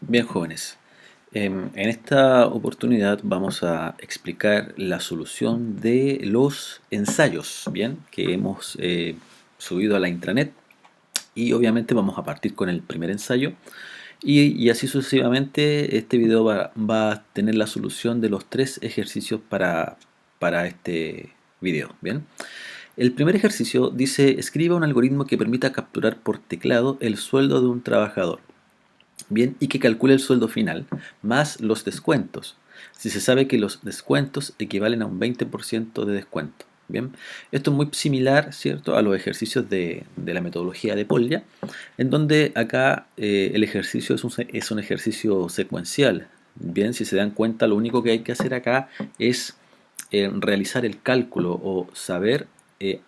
Bien, jóvenes, en esta oportunidad vamos a explicar la solución de los ensayos, bien, que hemos subido a la intranet, y obviamente vamos a partir con el primer ensayo y así sucesivamente. Este video va a tener la solución de los tres ejercicios para este video, bien. El primer ejercicio dice: escriba un algoritmo que permita capturar por teclado el sueldo de un trabajador. Bien, y que calcule el sueldo final más los descuentos, si se sabe que los descuentos equivalen a un 20% de descuento. Bien, esto es muy similar, ¿cierto?, a los ejercicios de la metodología de Polya, en donde acá el ejercicio es un ejercicio secuencial. Bien, si se dan cuenta, lo único que hay que hacer acá es realizar el cálculo o saber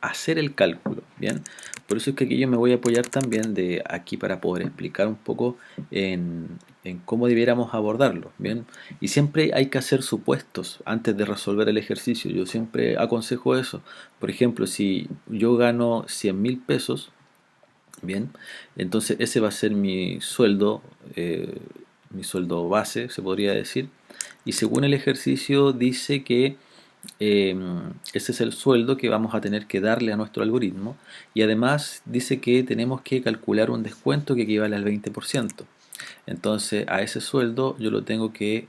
hacer el cálculo. Bien, por eso es que aquí yo me voy a apoyar también de aquí para poder explicar un poco en cómo debiéramos abordarlo. Bien, y siempre hay que hacer supuestos antes de resolver el ejercicio. Yo siempre aconsejo eso. Por ejemplo, si yo gano 100.000 pesos, bien, entonces ese va a ser mi sueldo base, se podría decir. Y según el ejercicio dice que eh, ese es el sueldo que vamos a tener que darle a nuestro algoritmo, y además dice que tenemos que calcular un descuento que equivale al 20%. Entonces a ese sueldo yo le tengo que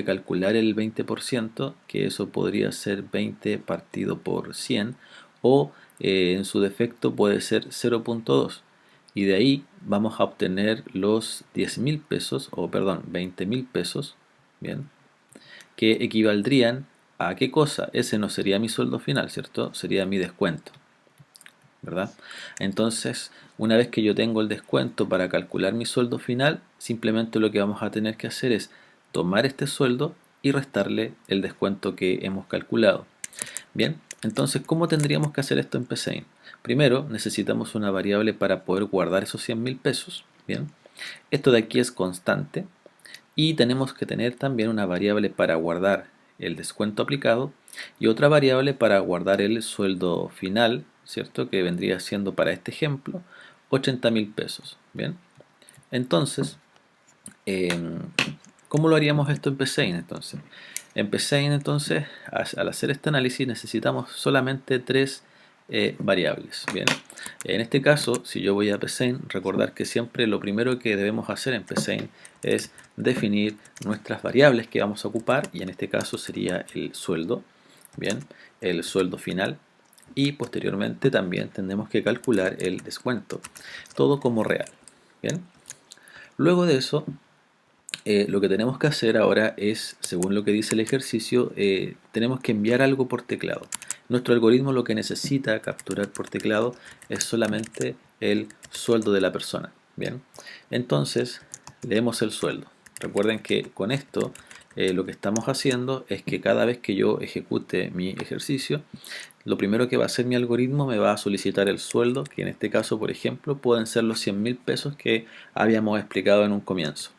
calcular el 20%, que eso podría ser 20 partido por 100, o en su defecto puede ser 0,2. Y de ahí vamos a obtener los 10.000 pesos, o perdón, 20.000 pesos, bien, que equivaldrían a qué cosa. Ese no sería mi sueldo final, ¿cierto? Sería mi descuento, ¿verdad? Entonces, una vez que yo tengo el descuento para calcular mi sueldo final, simplemente lo que vamos a tener que hacer es tomar este sueldo y restarle el descuento que hemos calculado. Bien, entonces, ¿cómo tendríamos que hacer esto en PSeInt? Primero, necesitamos una variable para poder guardar esos 100.000 pesos. Bien, esto de aquí es constante, y tenemos que tener también una variable para guardar el descuento aplicado y otra variable para guardar el sueldo final, ¿cierto?, que vendría siendo para este ejemplo 80.000 pesos. Bien, entonces, ¿cómo lo haríamos esto en PSeInt entonces? En PSeInt entonces, al hacer este análisis necesitamos solamente tres variables. Bien, en este caso, si yo voy a PSeInt, recordar que siempre lo primero que debemos hacer en PSeInt es definir nuestras variables que vamos a ocupar, y en este caso sería el sueldo, bien, el sueldo final, y posteriormente también tendremos que calcular el descuento, todo como real. Bien, luego de eso, lo que tenemos que hacer ahora es, según lo que dice el ejercicio, tenemos que enviar algo por teclado. Nuestro algoritmo lo que necesita capturar por teclado es solamente el sueldo de la persona. Bien, entonces leemos el sueldo. Recuerden que con esto lo que estamos haciendo es que cada vez que yo ejecute mi ejercicio, lo primero que va a hacer mi algoritmo me va a solicitar el sueldo, que en este caso, por ejemplo, pueden ser los 100.000 pesos que habíamos explicado en un comienzo.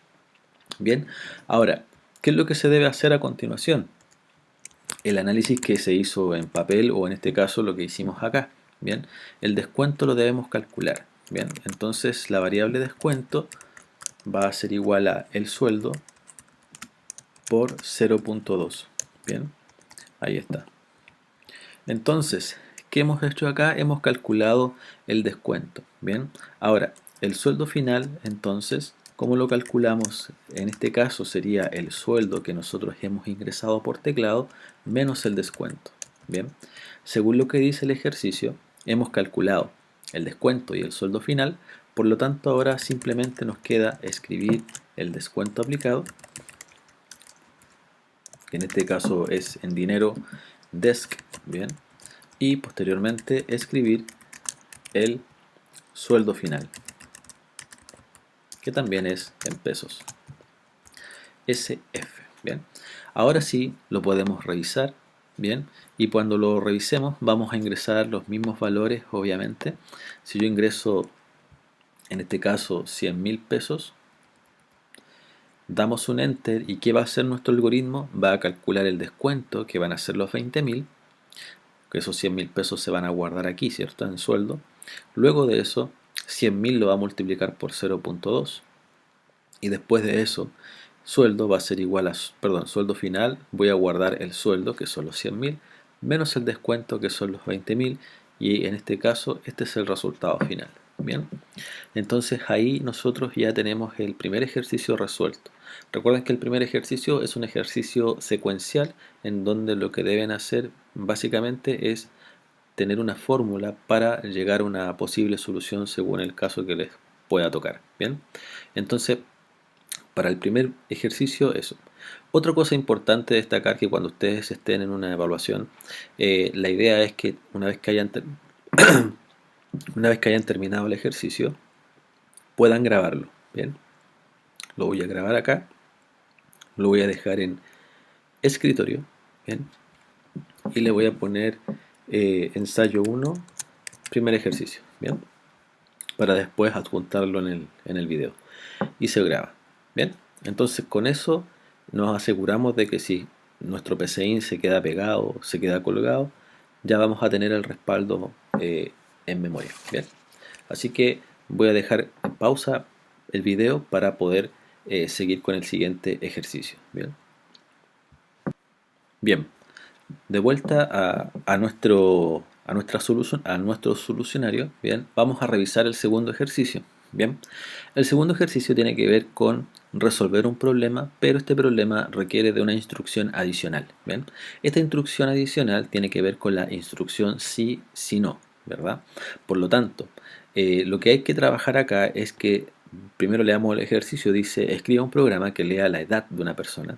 Bien, ahora, ¿qué es lo que se debe hacer a continuación? El análisis que se hizo en papel, o en este caso lo que hicimos acá. Bien, el descuento lo debemos calcular. Bien, entonces la variable descuento va a ser igual a el sueldo por 0,2. Bien, ahí está. Entonces, ¿qué hemos hecho acá? Hemos calculado el descuento. Bien, ahora, el sueldo final, entonces, ¿cómo lo calculamos? En este caso sería el sueldo que nosotros hemos ingresado por teclado menos el descuento. Bien, según lo que dice el ejercicio, hemos calculado el descuento y el sueldo final, por lo tanto ahora simplemente nos queda escribir el descuento aplicado, que en este caso es en dinero desk, bien, y posteriormente escribir el sueldo final, que también es en pesos, SF. Bien, ahora sí lo podemos revisar. Bien, y cuando lo revisemos vamos a ingresar los mismos valores, obviamente. Si yo ingreso en este caso 100.000 pesos, damos un enter, y ¿qué va a hacer nuestro algoritmo? Va a calcular el descuento, que van a ser los 20.000, que esos 100.000 pesos se van a guardar aquí, ¿cierto?, en sueldo. Luego de eso, 100.000 lo va a multiplicar por 0,2, y después de eso, sueldo va a ser igual a, perdón, sueldo final, voy a guardar el sueldo, que son los 100.000, menos el descuento, que son los 20.000, y en este caso, este es el resultado final. Bien, entonces ahí nosotros ya tenemos el primer ejercicio resuelto. Recuerden que el primer ejercicio es un ejercicio secuencial en donde lo que deben hacer básicamente es tener una fórmula para llegar a una posible solución según el caso que les pueda tocar. Bien, entonces para el primer ejercicio eso. Otra cosa importante destacar que cuando ustedes estén en una evaluación, la idea es que una vez que hayan terminado el ejercicio, puedan grabarlo. Bien, lo voy a grabar acá, lo voy a dejar en escritorio, bien, y le voy a poner ensayo 1, primer ejercicio, bien, para después adjuntarlo en el video, y se graba. Bien, entonces con eso nos aseguramos de que si nuestro PCIN se queda pegado, se queda colgado, ya vamos a tener el respaldo en memoria. Bien, así que voy a dejar en pausa el video para poder seguir con el siguiente ejercicio. Bien, bien, de vuelta a nuestro solucionario. Bien, vamos a revisar el segundo ejercicio. Bien, el segundo ejercicio tiene que ver con resolver un problema, pero este problema requiere de una instrucción adicional. Bien, esta instrucción adicional tiene que ver con la instrucción sí, si no, ¿verdad? Por lo tanto, lo que hay que trabajar acá es que primero leamos el ejercicio. Dice: escriba un programa que lea la edad de una persona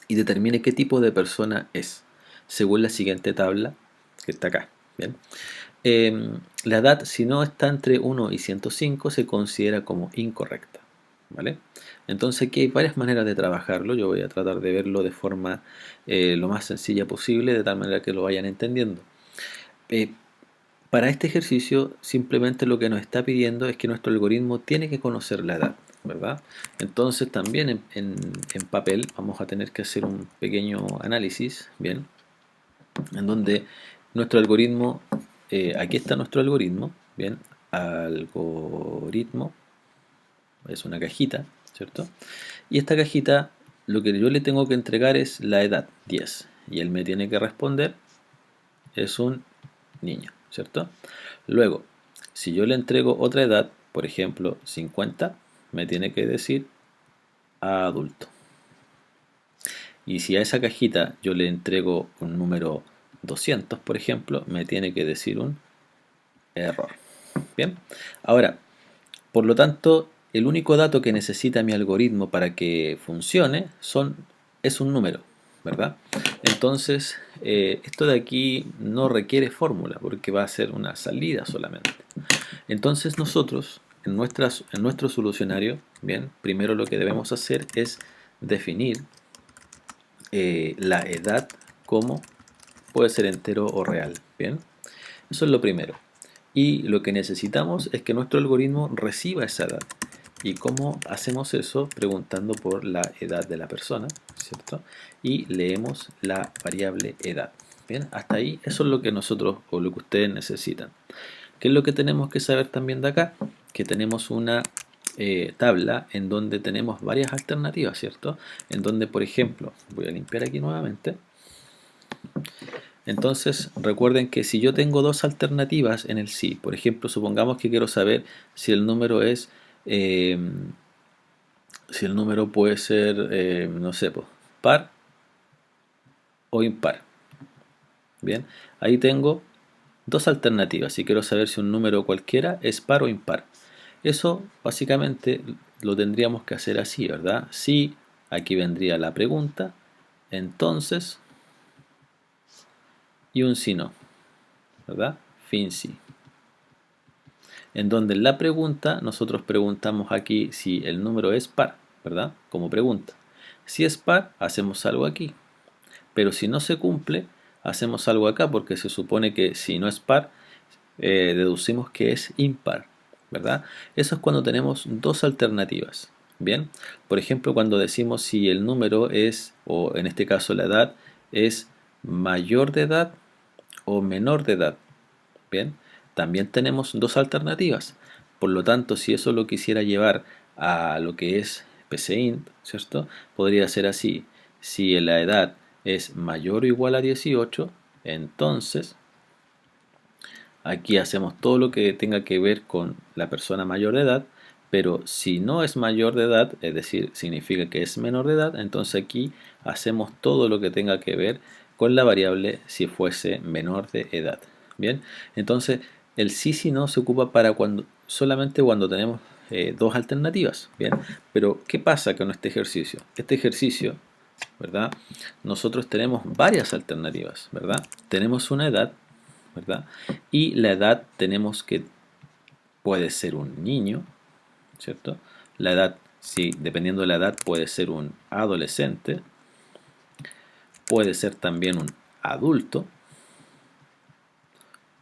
y determine qué tipo de persona es, según la siguiente tabla que está acá. Bien. La edad, si no está entre 1 y 105, se considera como incorrecta. ¿Vale? Entonces aquí hay varias maneras de trabajarlo. Yo voy a tratar de verlo de forma lo más sencilla posible, de tal manera que lo vayan entendiendo. Para este ejercicio, simplemente lo que nos está pidiendo es que nuestro algoritmo tiene que conocer la edad, ¿verdad? Entonces también en papel vamos a tener que hacer un pequeño análisis, ¿bien? En donde nuestro algoritmo, aquí está nuestro algoritmo, ¿bien? Algoritmo, es una cajita, ¿cierto? Y esta cajita, lo que yo le tengo que entregar es la edad, 10, y él me tiene que responder, es un niño, ¿cierto? Luego, si yo le entrego otra edad, por ejemplo 50, me tiene que decir adulto. Y si a esa cajita yo le entrego un número 200, por ejemplo, me tiene que decir un error. Bien, ahora, por lo tanto, el único dato que necesita mi algoritmo para que funcione es un número, ¿verdad? Entonces, esto de aquí no requiere fórmula porque va a ser una salida solamente. Entonces nosotros, en nuestro solucionario, bien, primero lo que debemos hacer es definir la edad como puede ser entero o real, bien. Eso es lo primero. Y lo que necesitamos es que nuestro algoritmo reciba esa edad. ¿Y cómo hacemos eso? Preguntando por la edad de la persona, ¿cierto? Y leemos la variable edad. Bien, hasta ahí eso es lo que nosotros o lo que ustedes necesitan. ¿Qué es lo que tenemos que saber también de acá? Que tenemos una tabla en donde tenemos varias alternativas, ¿cierto? En donde, por ejemplo, voy a limpiar aquí nuevamente. Entonces, recuerden que si yo tengo dos alternativas en el sí, por ejemplo, supongamos que quiero saber si el número es, si el número puede ser, no sé, pues, par o impar. Bien, ahí tengo dos alternativas y quiero saber si un número cualquiera es par o impar. Eso básicamente lo tendríamos que hacer así, ¿verdad? Si, aquí vendría la pregunta, entonces, y un si no, ¿verdad? Fin si. En donde en la pregunta nosotros preguntamos aquí si el número es par, ¿verdad? Como pregunta. Si es par, hacemos algo aquí. Pero si no se cumple, hacemos algo acá, porque se supone que si no es par, deducimos que es impar, ¿verdad? Eso es cuando tenemos dos alternativas. Bien, por ejemplo, cuando decimos si el número es, o en este caso la edad, es mayor de edad o menor de edad. Bien, también tenemos dos alternativas. Por lo tanto, si eso lo quisiera llevar a lo que es PCInt, ¿cierto? Podría ser así. Si la edad es mayor o igual a 18, entonces aquí hacemos todo lo que tenga que ver con la persona mayor de edad, pero si no es mayor de edad, es decir, significa que es menor de edad, entonces aquí hacemos todo lo que tenga que ver con la variable si fuese menor de edad. Bien, entonces el sí si no se ocupa para solamente cuando tenemos dos alternativas. Bien, pero ¿qué pasa con este ejercicio? Este ejercicio, ¿verdad? Nosotros tenemos varias alternativas, ¿verdad? Tenemos una edad, ¿verdad? Y la edad tenemos que puede ser un niño, ¿cierto? La edad, sí, dependiendo de la edad, puede ser un adolescente, puede ser también un adulto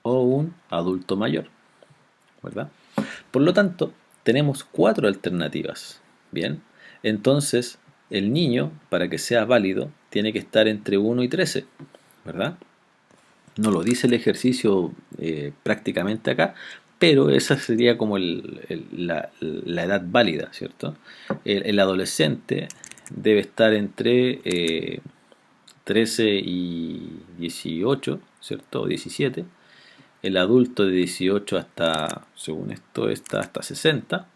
o un adulto mayor, ¿verdad? Por lo tanto, tenemos cuatro alternativas, ¿bien? Entonces, el niño, para que sea válido, tiene que estar entre 1 y 13, ¿verdad? No lo dice el ejercicio prácticamente acá, pero esa sería como la edad válida, ¿cierto? El adolescente debe estar entre 13 y 18, ¿cierto? O 17. El adulto de 18 hasta, según esto, está hasta 60.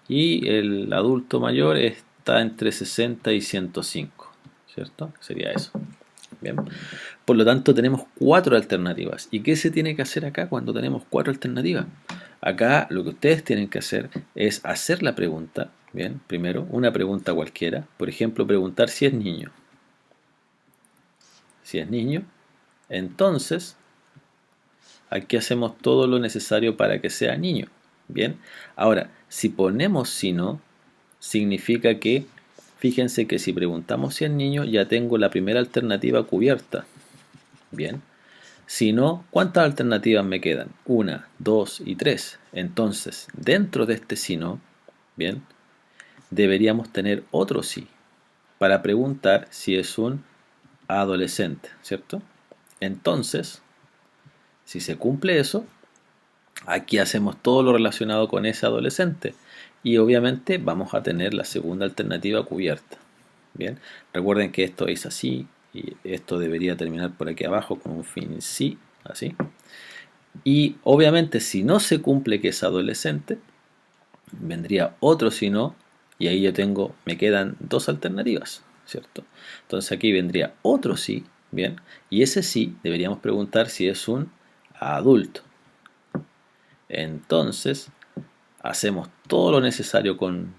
Y el adulto mayor está entre 60 y 105, ¿cierto? Sería eso. Bien. Por lo tanto, tenemos cuatro alternativas. ¿Y qué se tiene que hacer acá cuando tenemos cuatro alternativas? Acá lo que ustedes tienen que hacer es hacer la pregunta. Bien, primero, una pregunta cualquiera. Por ejemplo, preguntar si es niño. Si es niño, entonces aquí hacemos todo lo necesario para que sea niño. Bien, ahora, si ponemos si no, significa que, fíjense que si preguntamos si es niño, ya tengo la primera alternativa cubierta. Bien. Si no, ¿cuántas alternativas me quedan? Una, dos y tres. Entonces, dentro de este si no, bien, deberíamos tener otro sí para preguntar si es un adolescente, ¿cierto? Entonces, si se cumple eso, aquí hacemos todo lo relacionado con ese adolescente y obviamente vamos a tener la segunda alternativa cubierta. Bien, recuerden que esto es así y esto debería terminar por aquí abajo con un fin sí, así. Y obviamente si no se cumple que es adolescente, vendría otro si no, y ahí yo tengo, me quedan dos alternativas, ¿cierto? Entonces aquí vendría otro sí, ¿bien? Y ese sí deberíamos preguntar si es un adulto. Entonces hacemos todo lo necesario con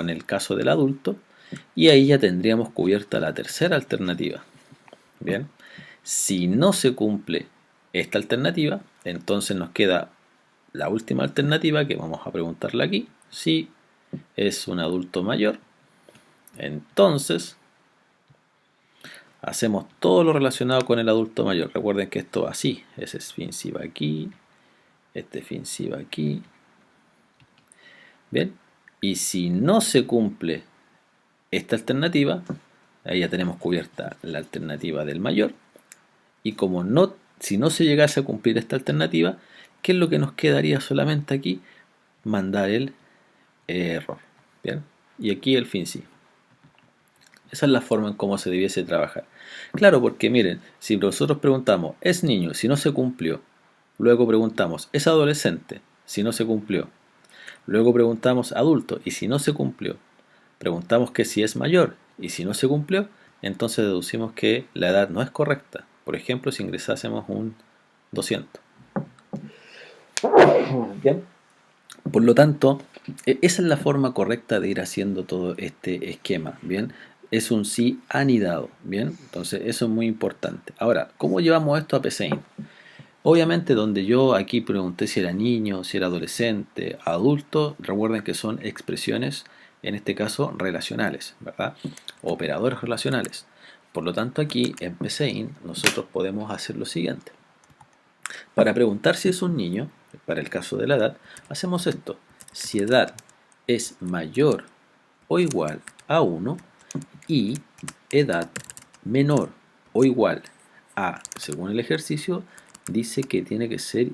el caso del adulto y ahí ya tendríamos cubierta la tercera alternativa. Bien, si no se cumple esta alternativa, entonces nos queda la última alternativa que vamos a preguntarle aquí. Si es un adulto mayor, entonces hacemos todo lo relacionado con el adulto mayor. Recuerden que esto va así. Ese fin sí va aquí, este fin sí va aquí. Bien, y si no se cumple esta alternativa, ahí ya tenemos cubierta la alternativa del mayor. Y como no, si no se llegase a cumplir esta alternativa, ¿qué es lo que nos quedaría solamente aquí? Mandar el error. ¿Bien? Y aquí el fin sí. Esa es la forma en cómo se debiese trabajar. Claro, porque miren, si nosotros preguntamos, ¿es niño? Si no se cumplió. Luego preguntamos, ¿es adolescente? Si no se cumplió. Luego preguntamos, adulto, y si no se cumplió. Preguntamos que si es mayor, y si no se cumplió, entonces deducimos que la edad no es correcta. Por ejemplo, si ingresásemos un 200. Bien. Por lo tanto, esa es la forma correcta de ir haciendo todo este esquema, ¿bien? Es un sí anidado, ¿bien? Entonces, eso es muy importante. Ahora, ¿cómo llevamos esto a PCInt? Obviamente, donde yo aquí pregunté si era niño, si era adolescente, adulto, recuerden que son expresiones, en este caso, relacionales, ¿verdad? Operadores relacionales. Por lo tanto, aquí en PCInt nosotros podemos hacer lo siguiente. Para preguntar si es un niño, para el caso de la edad, hacemos esto. Si edad es mayor o igual a 1 y edad menor o igual a, según el ejercicio, dice que tiene que ser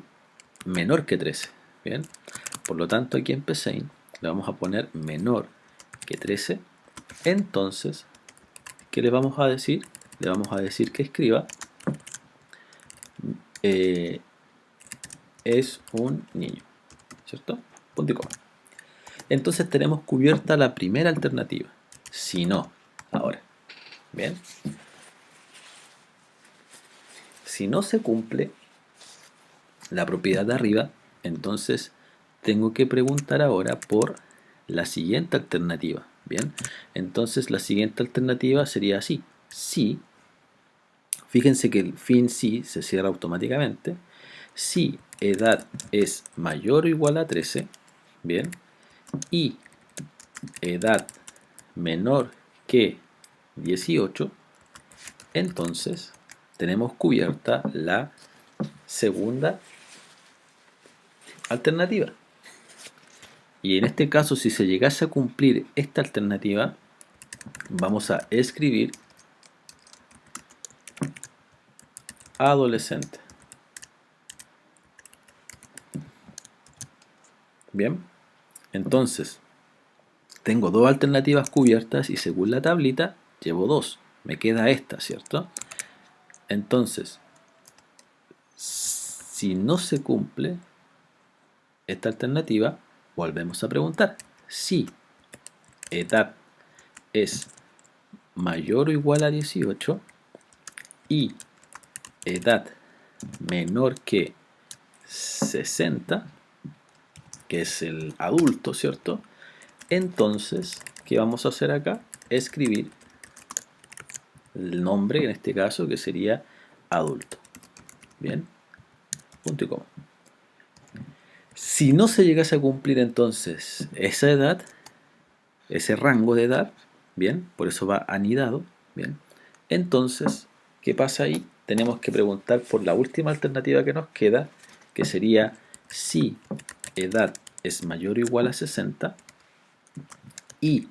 menor que 13. Bien, por lo tanto aquí en PCInt le vamos a poner menor que 13, entonces, ¿qué le vamos a decir? Le vamos a decir que escriba es un niño, ¿cierto? Punto y coma. Entonces tenemos cubierta la primera alternativa. Si no, ahora, bien, si no se cumple la propiedad de arriba, entonces tengo que preguntar ahora por la siguiente alternativa. Bien, entonces la siguiente alternativa sería así. Si, fíjense que el fin si se cierra automáticamente. Si edad es mayor o igual a 13, bien, y edad menor que 18, entonces tenemos cubierta la segunda alternativa. Y en este caso, si se llegase a cumplir esta alternativa, vamos a escribir adolescente. Bien, entonces tengo dos alternativas cubiertas y según la tablita llevo dos. Me queda esta, ¿cierto? Entonces, si no se cumple esta alternativa, volvemos a preguntar. Si edad es mayor o igual a 18 y edad menor que 60, que es el adulto, ¿cierto? Entonces, ¿qué vamos a hacer acá? Escribir el nombre, en este caso, que sería adulto. Bien, punto y coma. Si no se llegase a cumplir entonces esa edad, ese rango de edad, bien, por eso va anidado, bien, entonces, ¿qué pasa ahí? Tenemos que preguntar por la última alternativa que nos queda, que sería si edad es mayor o igual a 60 y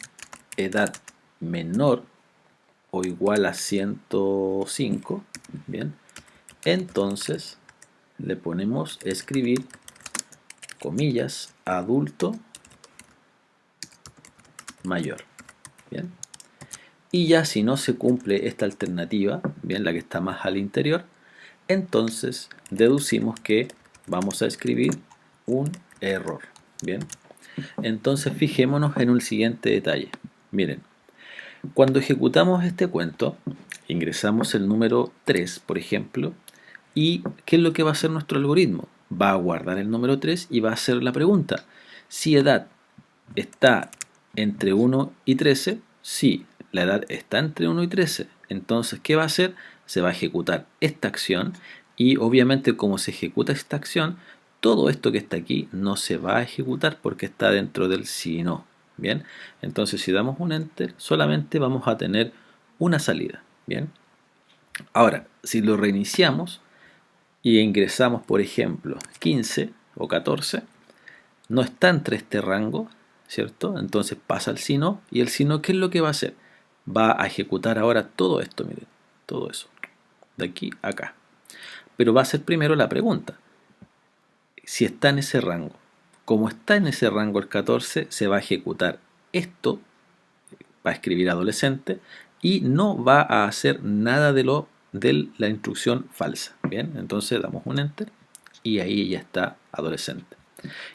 edad menor o igual a 105, bien, entonces le ponemos escribir comillas adulto mayor, bien. Y ya si no se cumple esta alternativa, bien, la que está más al interior, entonces deducimos que vamos a escribir un error, bien. Entonces fijémonos en un siguiente detalle. Miren, cuando ejecutamos este cuento, ingresamos el número 3, por ejemplo, y ¿qué es lo que va a hacer nuestro algoritmo? Va a guardar el número 3 y va a hacer la pregunta. Si edad está entre 1 y 13, sí, la edad está entre 1 y 13. Entonces, ¿qué va a hacer? Se va a ejecutar esta acción y obviamente como se ejecuta esta acción, todo esto que está aquí no se va a ejecutar porque está dentro del si no. Bien, entonces si damos un enter, solamente vamos a tener una salida. Bien, ahora, si lo reiniciamos y ingresamos, por ejemplo, 15 o 14, no está entre este rango, ¿cierto? Entonces pasa al si no, y el si no, ¿qué es lo que va a hacer? Va a ejecutar ahora todo esto, miren, todo eso, de aquí a acá. Pero va a hacer primero la pregunta, si está en ese rango. Como está en ese rango el 14, se va a ejecutar esto, va a escribir adolescente, y no va a hacer nada de la instrucción falsa. Bien, entonces damos un enter, y ahí ya está adolescente.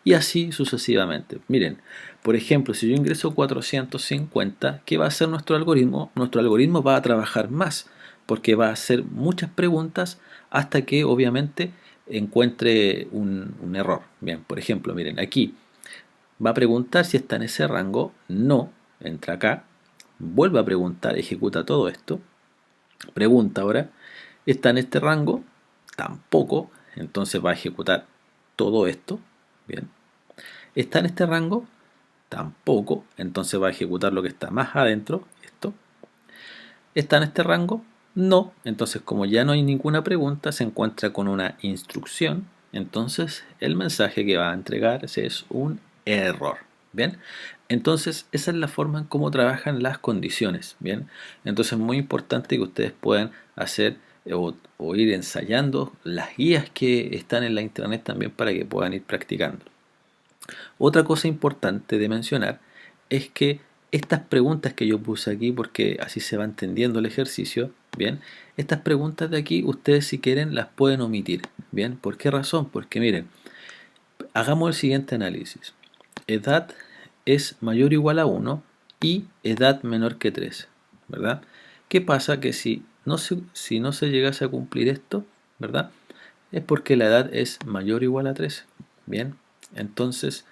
Y así sucesivamente. Miren, por ejemplo, si yo ingreso 450, ¿qué va a hacer nuestro algoritmo? Nuestro algoritmo va a trabajar más, porque va a hacer muchas preguntas hasta que obviamente encuentre un error. Bien, por ejemplo, miren, aquí va a preguntar si está en ese rango, no, entra acá, vuelve a preguntar, ejecuta todo esto, pregunta ahora, ¿está en este rango? Tampoco, entonces va a ejecutar todo esto, bien. ¿Está en este rango? Tampoco, entonces va a ejecutar lo que está más adentro, esto. ¿Está en este rango? No, entonces como ya no hay ninguna pregunta, se encuentra con una instrucción, entonces el mensaje que va a entregar es un error, ¿bien? Entonces esa es la forma en cómo trabajan las condiciones, ¿bien? Entonces es muy importante que ustedes puedan hacer o ir ensayando las guías que están en la internet también para que puedan ir practicando. Otra cosa importante de mencionar es que estas preguntas que yo puse aquí, porque así se va entendiendo el ejercicio, bien, estas preguntas de aquí ustedes si quieren las pueden omitir, bien, ¿por qué razón? Porque miren, hagamos el siguiente análisis. Edad es mayor o igual a 1 y edad menor que 3, ¿verdad? ¿Qué pasa? Que si no se llegase a cumplir esto, ¿verdad? Es porque la edad es mayor o igual a 3. Bien, entonces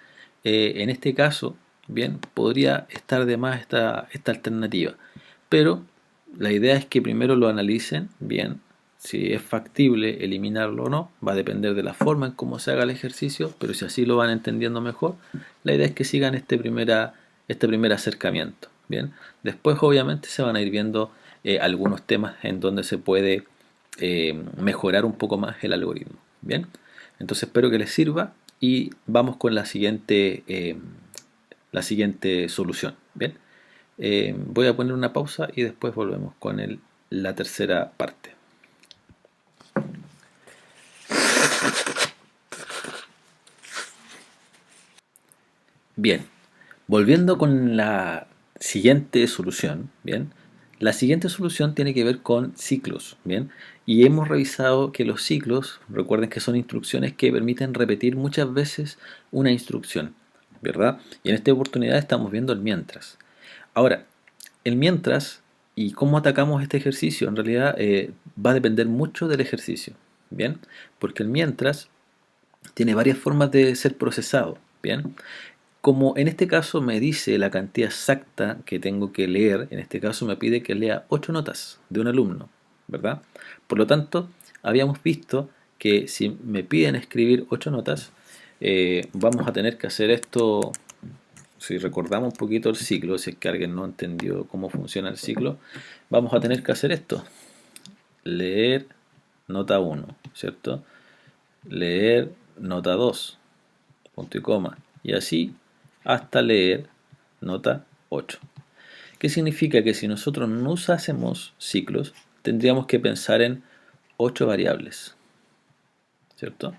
en este caso, bien, podría estar de más esta alternativa. Pero la idea es que primero lo analicen bien, si es factible eliminarlo o no, va a depender de la forma en cómo se haga el ejercicio, pero si así lo van entendiendo mejor, la idea es que sigan este primer acercamiento. Bien, después obviamente se van a ir viendo algunos temas en donde se puede mejorar un poco más el algoritmo. Bien, entonces espero que les sirva y vamos con la siguiente solución. Bien, voy a poner una pausa y después volvemos con la tercera parte. Bien, volviendo con la siguiente solución, bien, la siguiente solución tiene que ver con ciclos, bien, y hemos revisado que los ciclos, recuerden que son instrucciones que permiten repetir muchas veces una instrucción, ¿verdad? Y en esta oportunidad estamos viendo el mientras. Ahora, el mientras y cómo atacamos este ejercicio en realidad va a depender mucho del ejercicio, bien, porque el mientras tiene varias formas de ser procesado, bien. Como en este caso me dice la cantidad exacta que tengo que leer, en este caso me pide que lea 8 notas de un alumno, ¿verdad? Por lo tanto, habíamos visto que si me piden escribir 8 notas, vamos a tener que hacer esto, si recordamos un poquito el ciclo, si es que alguien no entendió cómo funciona el ciclo, vamos a tener que hacer esto. Leer nota 1, ¿cierto? Leer nota 2, punto y coma, y así hasta leer nota 8. ¿Qué significa? Que si nosotros no usásemos ciclos, tendríamos que pensar en 8 variables, ¿cierto?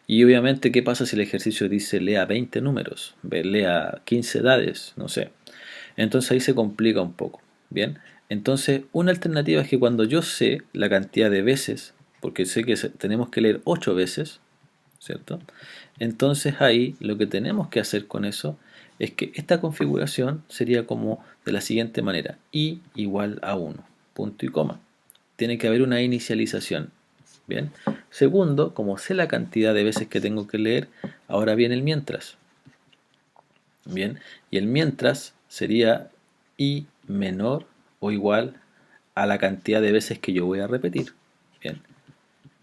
Y obviamente, ¿qué pasa si el ejercicio dice lea 20 números, lea 15 edades, no sé? Entonces ahí se complica un poco, ¿bien? Entonces, una alternativa es que cuando yo sé la cantidad de veces, porque sé que tenemos que leer 8 veces, ¿cierto? Entonces ahí lo que tenemos que hacer con eso es que esta configuración sería como de la siguiente manera: i igual a 1, punto y coma. Tiene que haber una inicialización. Bien. Segundo, como sé la cantidad de veces que tengo que leer, ahora viene el mientras. Bien. Y el mientras sería i menor o igual a la cantidad de veces que yo voy a repetir. Bien.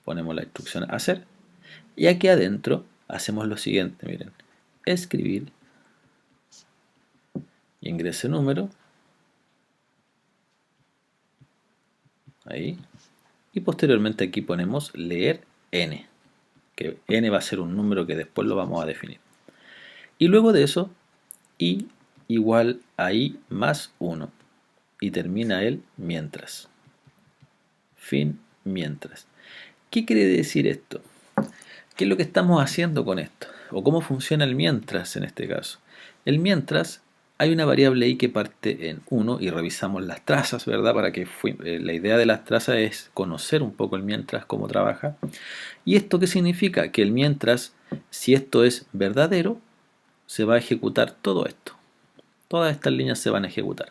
Ponemos la instrucción hacer. Y aquí adentro hacemos lo siguiente, miren, escribir, y ingrese número, ahí, y posteriormente aquí ponemos leer n, que n va a ser un número que después lo vamos a definir. Y luego de eso, i igual a i más 1, y termina el mientras. Fin mientras. ¿Qué quiere decir esto? ¿Qué es lo que estamos haciendo con esto? ¿O cómo funciona el mientras en este caso? El mientras, hay una variable i que parte en 1 y revisamos las trazas, ¿verdad? Para que la idea de las trazas es conocer un poco el mientras, cómo trabaja. ¿Y esto qué significa? Que el mientras, si esto es verdadero, se va a ejecutar todo esto. Todas estas líneas se van a ejecutar.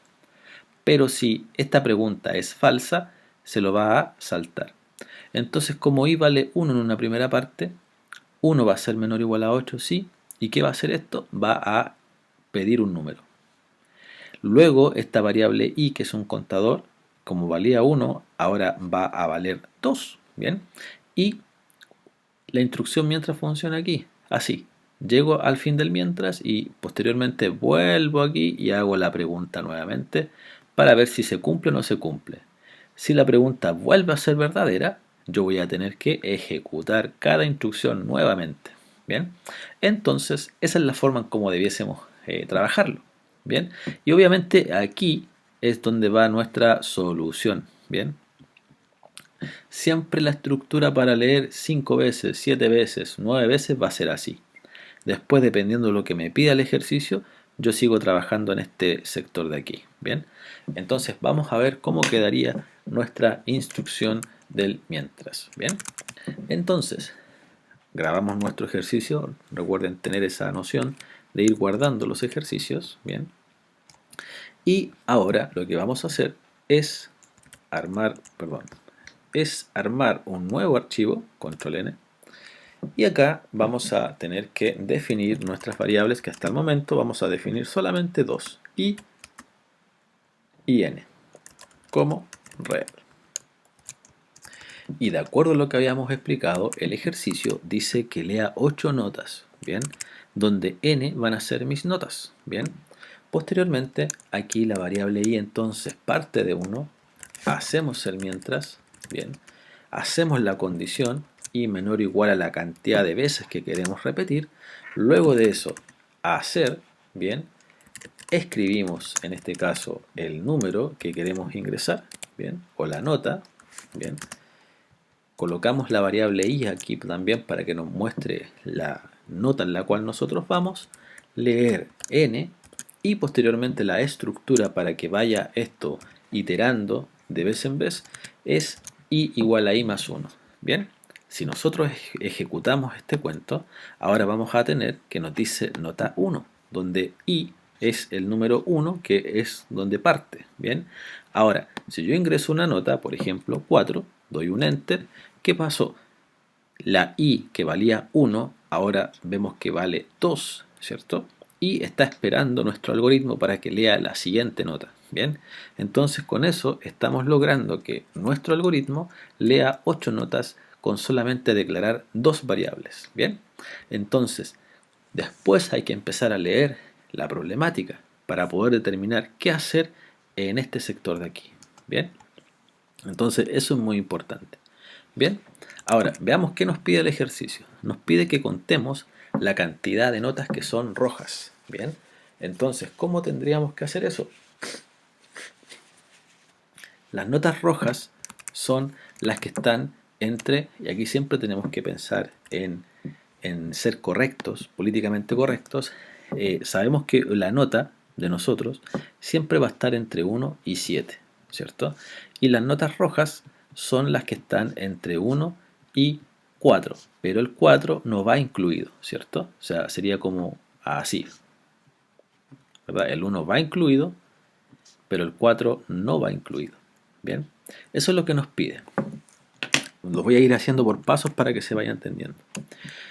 Pero si esta pregunta es falsa, se lo va a saltar. Entonces, como i vale 1 en una primera parte, 1 va a ser menor o igual a 8, sí. ¿Y qué va a hacer esto? Va a pedir un número. Luego, esta variable i, que es un contador, como valía 1, ahora va a valer 2. ¿Bien? Y la instrucción mientras funciona aquí, así. Llego al fin del mientras y posteriormente vuelvo aquí y hago la pregunta nuevamente para ver si se cumple o no se cumple. Si la pregunta vuelve a ser verdadera, yo voy a tener que ejecutar cada instrucción nuevamente. Bien, entonces esa es la forma en cómo debiésemos trabajarlo. Bien, y obviamente aquí es donde va nuestra solución. Bien, siempre la estructura para leer 5 veces, 7 veces, 9 veces va a ser así. Después, dependiendo de lo que me pida el ejercicio, yo sigo trabajando en este sector de aquí. Bien, entonces vamos a ver cómo quedaría nuestra instrucción del mientras. Bien, entonces grabamos nuestro ejercicio. Recuerden tener esa noción de ir guardando los ejercicios. Bien, y ahora lo que vamos a hacer es armar un nuevo archivo, control N, y acá vamos a tener que definir nuestras variables, que hasta el momento vamos a definir solamente dos, i y n, como real. Y de acuerdo a lo que habíamos explicado, el ejercicio dice que lea 8 notas, ¿bien? Donde n van a ser mis notas, ¿bien? Posteriormente, aquí la variable i entonces parte de 1, hacemos el mientras, ¿bien? Hacemos la condición i menor o igual a la cantidad de veces que queremos repetir. Luego de eso, hacer, ¿bien? Escribimos en este caso el número que queremos ingresar, ¿bien? O la nota, ¿bien? Colocamos la variable i aquí también para que nos muestre la nota en la cual nosotros vamos, leer n, y posteriormente la estructura para que vaya esto iterando de vez en vez es i igual a i más 1. Bien, si nosotros ejecutamos este cuento, ahora vamos a tener que nos dice nota 1, donde i es el número 1, que es donde parte. Bien, ahora, si yo ingreso una nota, por ejemplo 4, doy un enter, ¿qué pasó? La i que valía 1, ahora vemos que vale 2, ¿cierto? Y está esperando nuestro algoritmo para que lea la siguiente nota. Bien, entonces con eso estamos logrando que nuestro algoritmo lea 8 notas con solamente declarar 2 variables. Bien, entonces después hay que empezar a leer la problemática para poder determinar qué hacer en este sector de aquí. Bien, entonces eso es muy importante. Bien, ahora veamos qué nos pide el ejercicio. Nos pide que contemos la cantidad de notas que son rojas. Bien, entonces, ¿cómo tendríamos que hacer eso? Las notas rojas son las que están entre, y aquí siempre tenemos que pensar en ser correctos, políticamente correctos. Sabemos que la nota de nosotros siempre va a estar entre 1 y 7, ¿cierto? Y las notas rojas son las que están entre 1 y 4, pero el 4 no va incluido, ¿cierto? O sea, sería como así, ¿verdad? El 1 va incluido, pero el 4 no va incluido. Bien, eso es lo que nos pide. Los voy a ir haciendo por pasos para que se vaya entendiendo.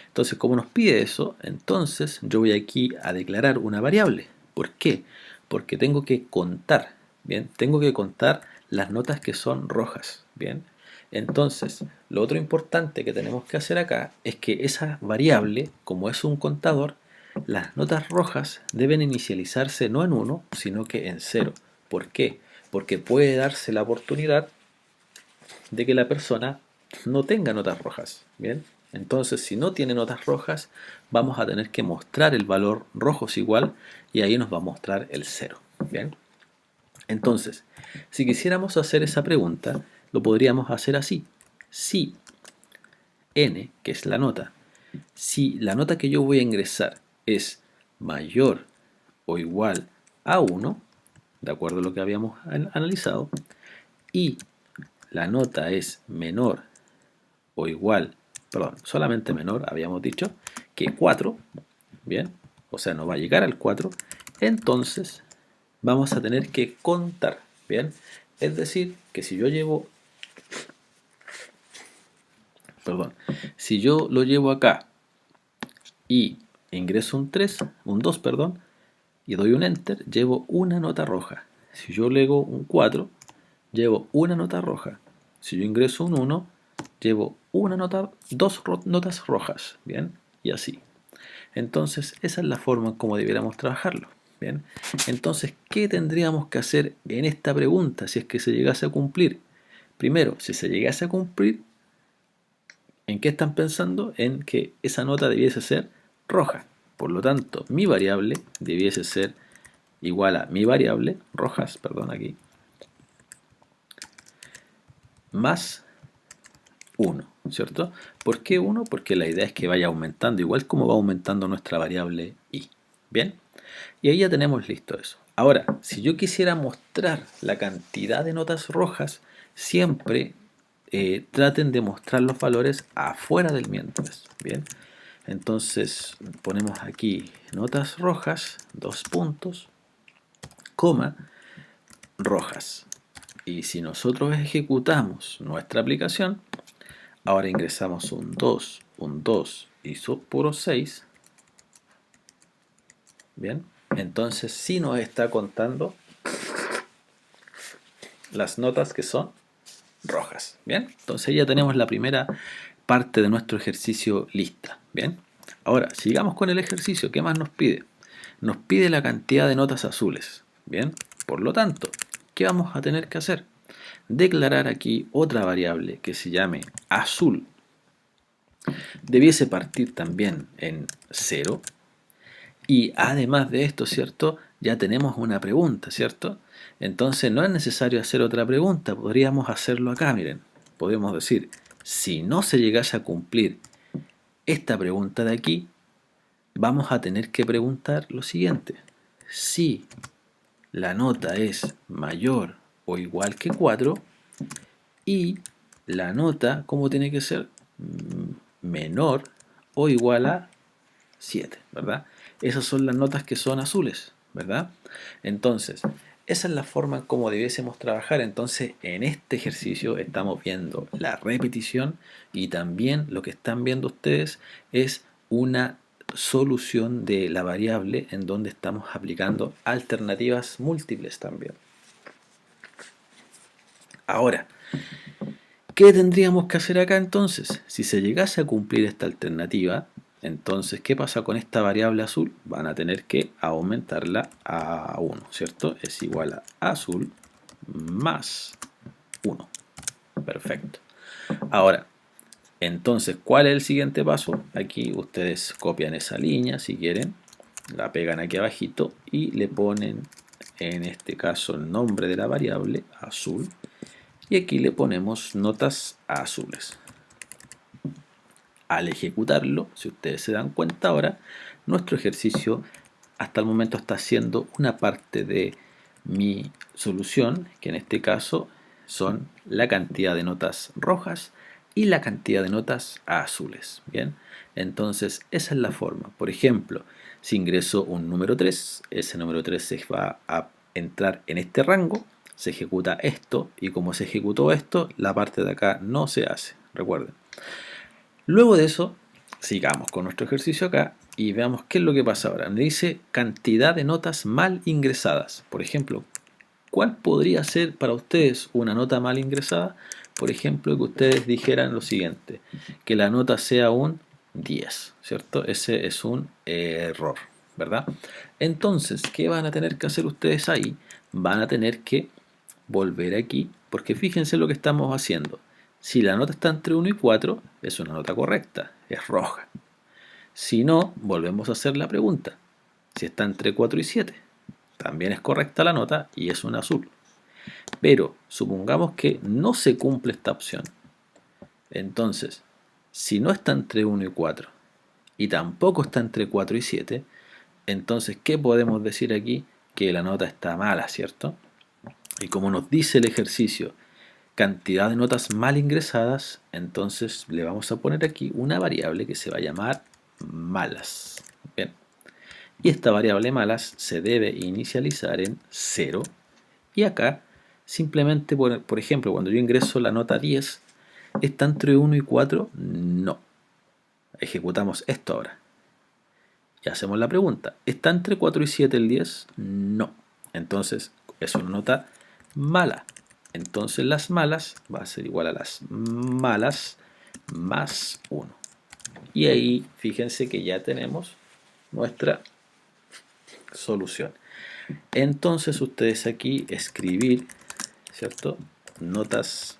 Entonces, como nos pide eso, entonces yo voy aquí a declarar una variable. ¿Por qué? Porque tengo que contar, ¿bien? Tengo que contar las notas que son rojas, ¿bien? Entonces, lo otro importante que tenemos que hacer acá es que esa variable, como es un contador, las notas rojas deben inicializarse no en 1, sino que en 0. ¿Por qué? Porque puede darse la oportunidad de que la persona no tenga notas rojas, ¿bien? Entonces, si no tiene notas rojas, vamos a tener que mostrar el valor rojos igual y ahí nos va a mostrar el 0, ¿bien? Entonces, si quisiéramos hacer esa pregunta, lo podríamos hacer así. Si n, que es la nota, si la nota que yo voy a ingresar es mayor o igual a 1, de acuerdo a lo que habíamos analizado, y la nota es menor o igual, perdón, solamente menor, habíamos dicho, que 4, bien, o sea, no va a llegar al 4, entonces vamos a tener que contar, bien, es decir, que si yo llevo, perdón, si yo lo llevo acá y ingreso un 3, un 2, perdón, y doy un enter, llevo una nota roja. Si yo leo un 4, llevo una nota roja. Si yo ingreso un 1, llevo una nota, dos notas rojas, ¿bien? Y así. Entonces, esa es la forma en cómo debiéramos trabajarlo, ¿bien? Entonces, ¿qué tendríamos que hacer en esta pregunta si es que se llegase a cumplir? Primero, si se llegase a cumplir, ¿en qué están pensando? En que esa nota debiese ser roja. Por lo tanto, mi variable debiese ser igual a mi variable, rojas, perdón, aquí, más 1, ¿cierto? ¿Por qué 1? Porque la idea es que vaya aumentando, igual como va aumentando nuestra variable i. ¿Bien? Y ahí ya tenemos listo eso. Ahora, si yo quisiera mostrar la cantidad de notas rojas, siempre traten de mostrar los valores afuera del mientras. ¿Bien? Entonces ponemos aquí notas rojas, 2 puntos, coma, rojas. Y si nosotros ejecutamos nuestra aplicación, ahora ingresamos un 2 y puro 6. Bien, entonces sí nos está contando las notas que son rojas. Bien, entonces ya tenemos la primera parte de nuestro ejercicio lista. Bien, ahora sigamos con el ejercicio. ¿Qué más nos pide? Nos pide la cantidad de notas azules. Bien, por lo tanto, ¿qué vamos a tener que hacer? Declarar aquí otra variable que se llame azul. Debiese partir también en 0. Y además de esto, ¿cierto? Ya tenemos una pregunta, ¿cierto? Entonces no es necesario hacer otra pregunta, podríamos hacerlo acá, miren. Podemos decir, si no se llegase a cumplir esta pregunta de aquí, vamos a tener que preguntar lo siguiente. Si la nota es mayor o igual que 4 y la nota, ¿cómo tiene que ser? Menor o igual a 7, ¿verdad? Esas son las notas que son azules, ¿verdad? Entonces, esa es la forma en cómo debiésemos trabajar. Entonces, en este ejercicio estamos viendo la repetición y también lo que están viendo ustedes es una solución de la variable en donde estamos aplicando alternativas múltiples también. Ahora, ¿qué tendríamos que hacer acá entonces? Si se llegase a cumplir esta alternativa, entonces, ¿qué pasa con esta variable azul? Van a tener que aumentarla a 1, ¿cierto? Es igual a azul más 1. Perfecto. Ahora, entonces, ¿cuál es el siguiente paso? Aquí ustedes copian esa línea, si quieren, la pegan aquí abajito y le ponen, en este caso, el nombre de la variable, azul, y aquí le ponemos notas azules. Al ejecutarlo, si ustedes se dan cuenta ahora, nuestro ejercicio hasta el momento está haciendo una parte de mi solución, que en este caso son la cantidad de notas rojas y la cantidad de notas azules. Bien, entonces esa es la forma. Por ejemplo, si ingreso un número 3, ese número 3 se va a entrar en este rango, se ejecuta esto y como se ejecutó esto, la parte de acá no se hace. Recuerden. Luego de eso, sigamos con nuestro ejercicio acá y veamos qué es lo que pasa ahora. Me dice cantidad de notas mal ingresadas. Por ejemplo, ¿cuál podría ser para ustedes una nota mal ingresada? Por ejemplo, que ustedes dijeran lo siguiente, que la nota sea un 10, ¿cierto? Ese es un error, ¿verdad? Entonces, ¿qué van a tener que hacer ustedes ahí? Van a tener que volver aquí, porque fíjense lo que estamos haciendo. Si la nota está entre 1 y 4, es una nota correcta, es roja. Si no, volvemos a hacer la pregunta. Si está entre 4 y 7, también es correcta la nota y es un azul. Pero supongamos que no se cumple esta opción. Entonces, si no está entre 1 y 4 y tampoco está entre 4 y 7, entonces, ¿qué podemos decir aquí? Que la nota está mala, ¿cierto? Y como nos dice el ejercicio, cantidad de notas mal ingresadas, entonces le vamos a poner aquí una variable que se va a llamar malas. Bien. Y esta variable malas se debe inicializar en 0. Y acá, simplemente, por ejemplo, cuando yo ingreso la nota 10, ¿está entre 1 y 4? No. Ejecutamos esto ahora. Y hacemos la pregunta. ¿Está entre 4 y 7 el 10? No. Entonces, es una nota mala. Entonces las malas va a ser igual a las malas más 1. Y ahí fíjense que ya tenemos nuestra solución. Entonces ustedes aquí escribir, ¿cierto? Notas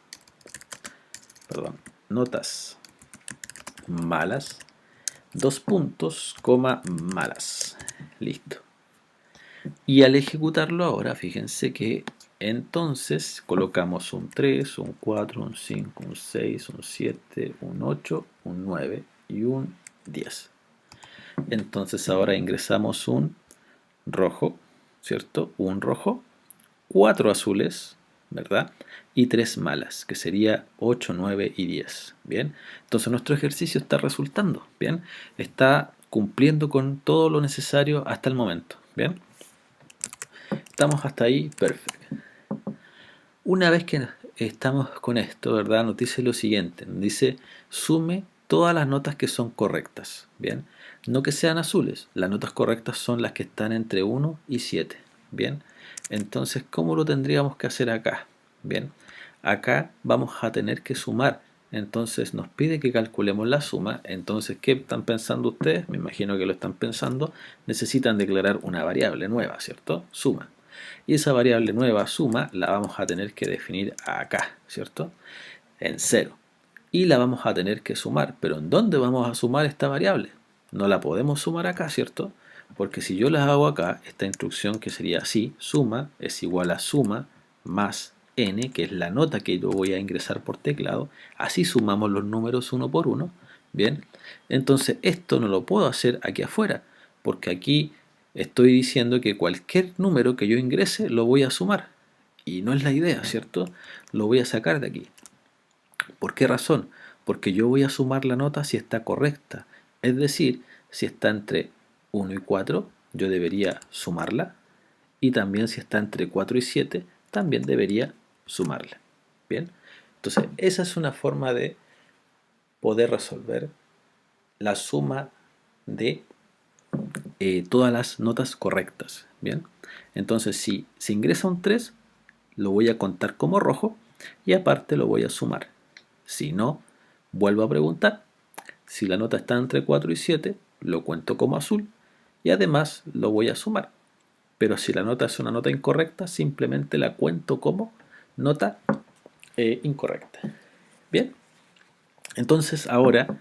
malas, 2 puntos, coma malas. Listo. Y al ejecutarlo ahora, fíjense que Entonces colocamos un 3, un 4, un 5, un 6, un 7, un 8, un 9 y un 10. Entonces ahora ingresamos un rojo, ¿cierto? Un rojo, 4 azules, ¿verdad? Y 3 malas, que sería 8, 9 y 10. Bien, entonces nuestro ejercicio está resultando, bien, está cumpliendo con todo lo necesario hasta el momento, bien. Estamos hasta ahí, perfecto. Una vez que estamos con esto, ¿verdad? Nos dice lo siguiente, nos dice sume todas las notas que son correctas, bien, no que sean azules, las notas correctas son las que están entre 1 y 7, bien. Entonces, ¿cómo lo tendríamos que hacer acá? Bien, acá vamos a tener que sumar, entonces nos pide que calculemos la suma. Entonces, ¿qué están pensando ustedes? Me imagino que lo están pensando, necesitan declarar una variable nueva, ¿cierto? Suma. Y esa variable nueva suma la vamos a tener que definir acá, ¿cierto? En 0. Y la vamos a tener que sumar. ¿Pero en dónde vamos a sumar esta variable? No la podemos sumar acá, ¿cierto? Porque si yo la hago acá, esta instrucción que sería así, suma es igual a suma más n, que es la nota que yo voy a ingresar por teclado. Así sumamos los números uno por uno. Bien, entonces esto no lo puedo hacer aquí afuera, porque aquí estoy diciendo que cualquier número que yo ingrese lo voy a sumar. Y no es la idea, ¿cierto? Lo voy a sacar de aquí. ¿Por qué razón? Porque yo voy a sumar la nota si está correcta. Es decir, si está entre 1 y 4, yo debería sumarla. Y también si está entre 4 y 7, también debería sumarla. Bien, entonces esa es una forma de poder resolver la suma de todas las notas correctas. Bien, entonces si se ingresa un 3, lo voy a contar como rojo y aparte lo voy a sumar. Si no, vuelvo a preguntar. Si la nota está entre 4 y 7, lo cuento como azul y además lo voy a sumar. Pero si la nota es una nota incorrecta, simplemente la cuento como nota incorrecta. Bien, entonces ahora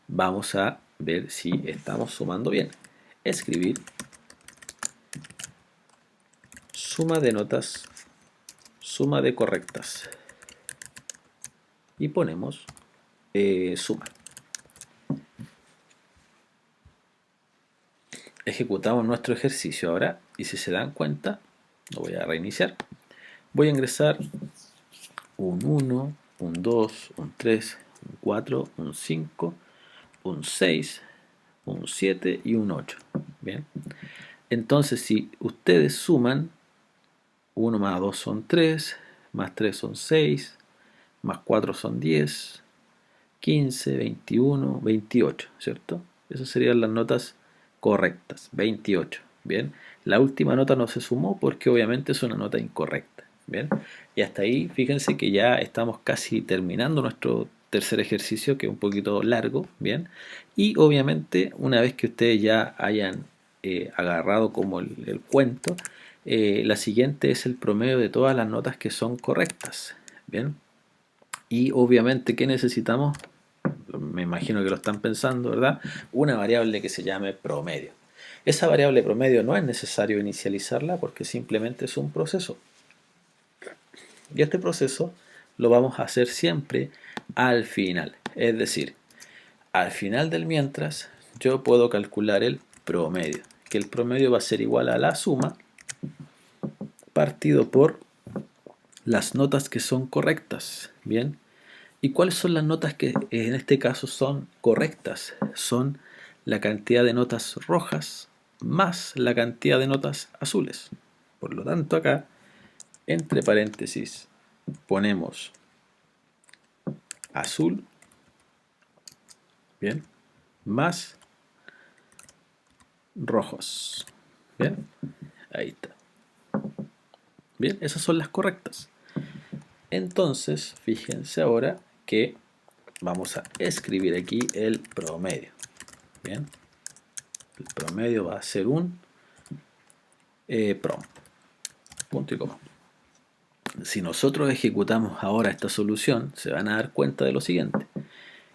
vamos a ver si estamos sumando bien. Escribir suma de notas, suma de correctas. Y ponemos suma. Ejecutamos nuestro ejercicio ahora y si se dan cuenta, lo voy a reiniciar. Voy a ingresar un 1, un 2, un 3, un 4, un 5, un 6, un 7 y un 8. Bien. Entonces, si ustedes suman, 1 más 2 son 3, más 3 son 6, más 4 son 10, 15, 21, 28, ¿cierto? Esas serían las notas correctas, 28. Bien, la última nota no se sumó porque obviamente es una nota incorrecta. Bien, y hasta ahí fíjense que ya estamos casi terminando nuestro tercer ejercicio, que es un poquito largo. Bien, y obviamente una vez que ustedes ya hayan agarrado como el cuento, la siguiente es el promedio de todas las notas que son correctas. Bien, y obviamente, ¿qué necesitamos? Me imagino que lo están pensando, ¿verdad? Una variable que se llame promedio. Esa variable promedio no es necesario inicializarla porque simplemente es un proceso. Y este proceso lo vamos a hacer siempre al final. Es decir, al final del mientras yo puedo calcular el promedio, que el promedio va a ser igual a la suma partido por las notas que son correctas. Bien, ¿y cuáles son las notas que en este caso son correctas? Son la cantidad de notas rojas más la cantidad de notas azules. Por lo tanto, acá, entre paréntesis, ponemos azul, bien, más rojos. Bien, ahí está. Bien, esas son las correctas. Entonces, fíjense ahora que vamos a escribir aquí el promedio. Bien, el promedio va a ser un prom. Punto y coma. Si nosotros ejecutamos ahora esta solución, se van a dar cuenta de lo siguiente,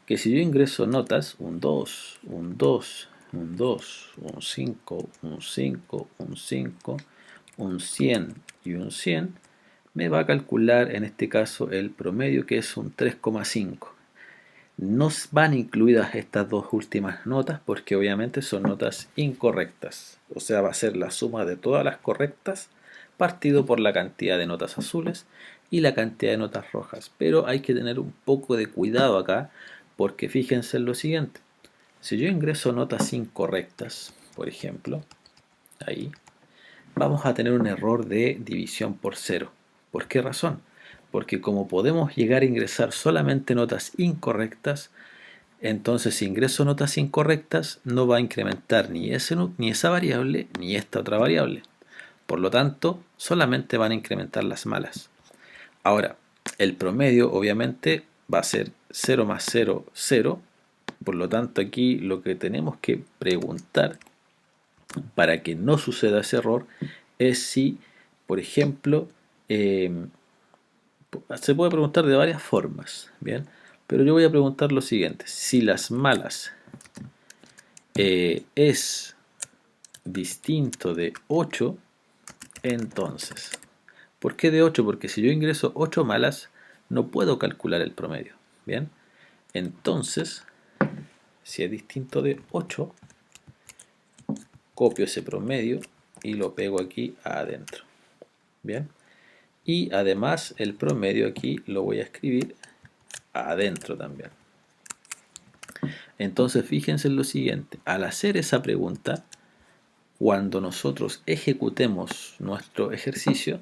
que si yo ingreso notas, un 2, un 2, un 2, un 5, un 5, un 5, un 100 y un 100, me va a calcular en este caso el promedio, que es un 3,5. No van incluidas estas dos últimas notas porque obviamente son notas incorrectas. O sea, va a ser la suma de todas las correctas partido por la cantidad de notas azules y la cantidad de notas rojas. Pero hay que tener un poco de cuidado acá porque fíjense en lo siguiente. Si yo ingreso notas incorrectas, por ejemplo, ahí, vamos a tener un error de división por cero. ¿Por qué razón? Porque como podemos llegar a ingresar solamente notas incorrectas, entonces si ingreso notas incorrectas no va a incrementar ni esa variable ni esta otra variable. Por lo tanto, solamente van a incrementar las malas. Ahora, el promedio obviamente va a ser 0 más 0, 0. Por lo tanto, aquí lo que tenemos que preguntar para que no suceda ese error es si, por ejemplo, se puede preguntar de varias formas, ¿bien? Pero yo voy a preguntar lo siguiente: si las malas es distinto de 8, entonces, ¿por qué de 8? Porque si yo ingreso 8 malas, no puedo calcular el promedio, ¿bien? Entonces, si es distinto de 8, copio ese promedio y lo pego aquí adentro, ¿bien? Y además el promedio aquí lo voy a escribir adentro también. Entonces fíjense en lo siguiente: al hacer esa pregunta, cuando nosotros ejecutemos nuestro ejercicio,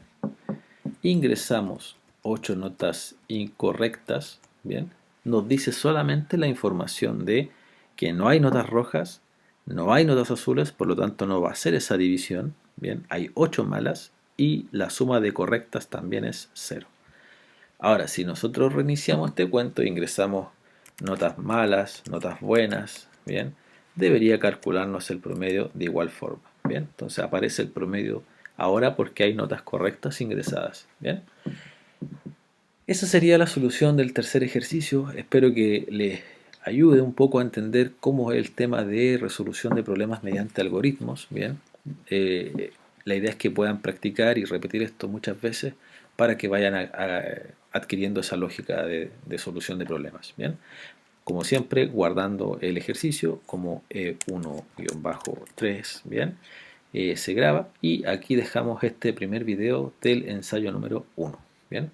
ingresamos 8 notas incorrectas, ¿bien? Nos dice solamente la información de que no hay notas rojas, no hay notas azules, por lo tanto no va a ser esa división, ¿bien? Hay 8 malas y la suma de correctas también es 0. Ahora, si nosotros reiniciamos este cuento e ingresamos notas malas, notas buenas, ¿bien? Debería calcularnos el promedio de igual forma, ¿bien? Entonces aparece el promedio ahora porque hay notas correctas ingresadas, ¿bien? Esa sería la solución del tercer ejercicio. Espero que les ayude un poco a entender cómo es el tema de resolución de problemas mediante algoritmos, ¿bien? La idea es que puedan practicar y repetir esto muchas veces para que vayan adquiriendo esa lógica de solución de problemas, ¿bien? Como siempre, guardando el ejercicio como E1-3, ¿bien? Se graba y aquí dejamos este primer video del ensayo número 1, ¿bien?